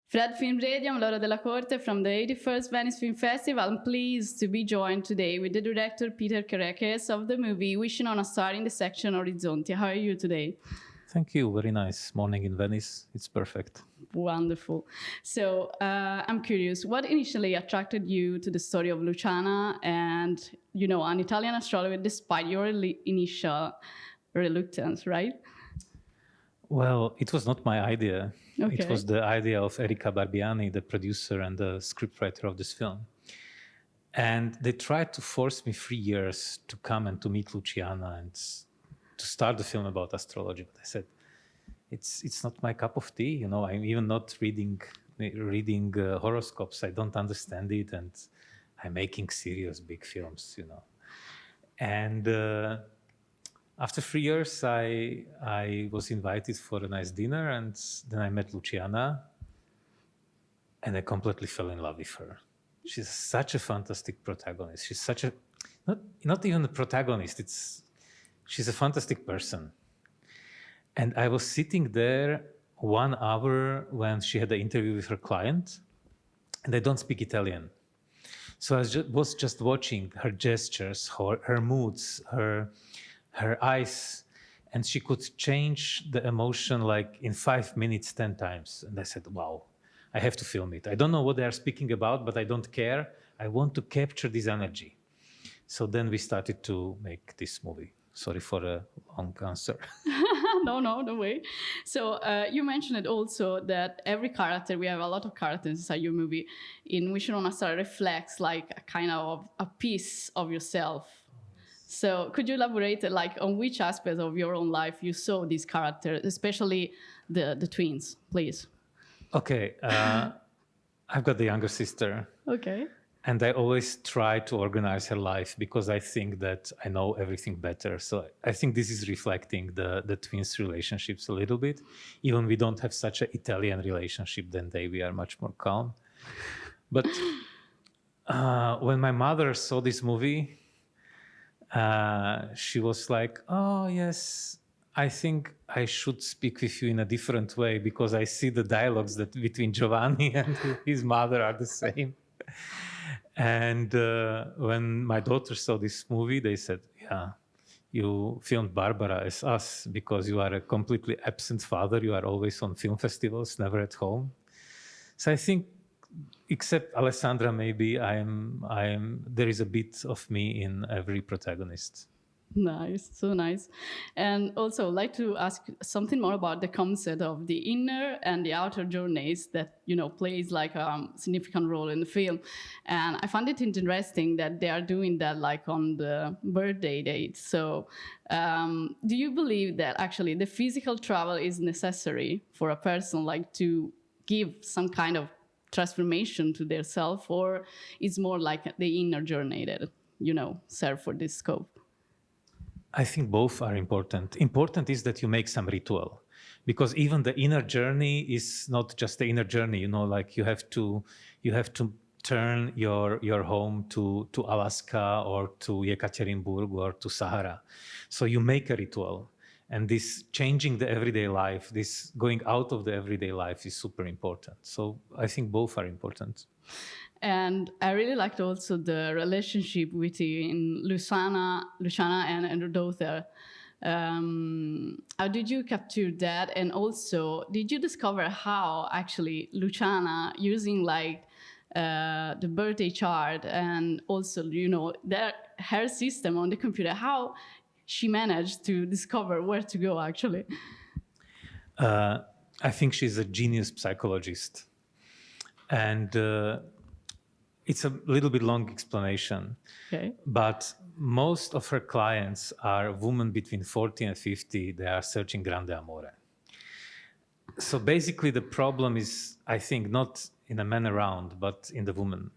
Fred Film Radio, I'm Laura Della Corte from the 81st Venice Film Festival. I'm pleased to be joined today with the director Peter Kerekes of the movie Wishing on a Star in the section Orizzonti. How are you today? Thank you. Very nice morning in Venice. It's perfect. Wonderful. So I'm curious, what initially attracted you to the story of Luciana and, an Italian astrologer despite your initial reluctance, right? Well, it was not my idea. Okay. It was the idea of Erika Barbiani, the producer and the scriptwriter of this film. And they tried to force me 3 years to come and to meet Luciana and to start the film about astrology. But I said, it's not my cup of tea. I'm even not reading horoscopes. I don't understand it. And I'm making serious big films, And after 3 years, I was invited for a nice dinner, and then I met Luciana, and I completely fell in love with her. She's such a fantastic protagonist. She's such a, not even a protagonist, she's a fantastic person. And I was sitting there 1 hour when she had the interview with her client, and I don't speak Italian. So I was just watching her gestures, her moods, her eyes, and she could change the emotion like in 5 minutes, 10 times. And I said, wow, I have to film it. I don't know what they are speaking about, but I don't care. I want to capture this energy. So then we started to make this movie. Sorry for a long answer. No way. So you mentioned also that every character, we have a lot of characters inside your movie, in Wishing on a Star reflects like a kind of a piece of yourself. So could you elaborate on which aspect of your own life you saw these characters, especially the twins, please? Okay. I've got the younger sister. Okay. And I always try to organize her life because I think that I know everything better. So I think this is reflecting the twins' relationships a little bit. Even we don't have such an Italian relationship than we are much more calm. But when my mother saw this movie, she was like, oh, yes, I think I should speak with you in a different way because I see the dialogues that between Giovanni and his mother are the same. And when my daughter saw this movie, they said, yeah, you filmed Barbara as us because you are a completely absent father. You are always on film festivals, never at home. So I think, except Alessandra, maybe there is a bit of me in every protagonist. Nice, so nice. And also, I'd like to ask something more about the concept of the inner and the outer journeys that, plays like a significant role in the film. And I found it interesting that they are doing that like on the birthday date. So do you believe that actually the physical travel is necessary for a person like to give some kind of transformation to their self, or it's more like the inner journey that, serve for this scope? I think both are important. Important is that you make some ritual, because even the inner journey is not just the inner journey. Like you have to turn your home to Alaska or to Yekaterinburg or to Sahara. So you make a ritual, and this changing the everyday life, this going out of the everyday life is super important. So I think both are important. And I really liked also the relationship between Luciana and her daughter. How did you capture that? And also, did you discover how actually Luciana using the birthday chart and also, her system on the computer, how she managed to discover where to go actually? I think she's a genius psychologist. And it's a little bit long explanation, okay. But most of her clients are women between 40 and 50. They are searching grande amore. So basically the problem is, I think, not in a man around, but in the woman.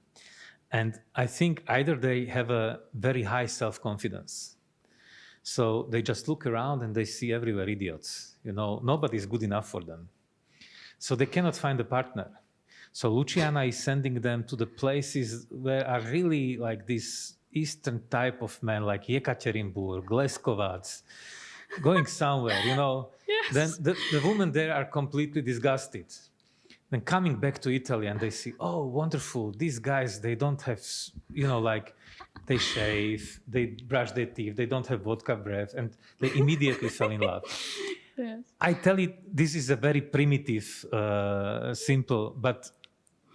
And I think either they have a very high self-confidence. So they just look around and they see everywhere idiots. Nobody's good enough for them. So they cannot find a partner. So Luciana is sending them to the places where are really like this Eastern type of men, like Yekaterinburg, Leskovac, going somewhere, Yes. Then the women there are completely disgusted. Then coming back to Italy and they see, oh, wonderful, these guys, they don't have, like they shave, they brush their teeth, they don't have vodka breath, and they immediately fell in love. Yes. I tell you, this is a very primitive, simple, but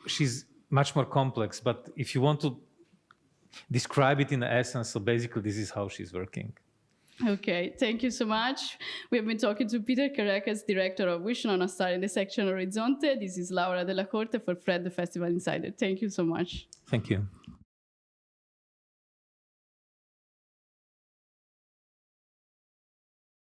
she's much more complex. But if you want to describe it in essence, so basically this is how she's working. Okay, thank you so much. We have been talking to Peter Kerekes, director of Vision on a Star in the Section Orizzonte. This is Laura Della Corte for Fred, the Festival Insider. Thank you so much. Thank you.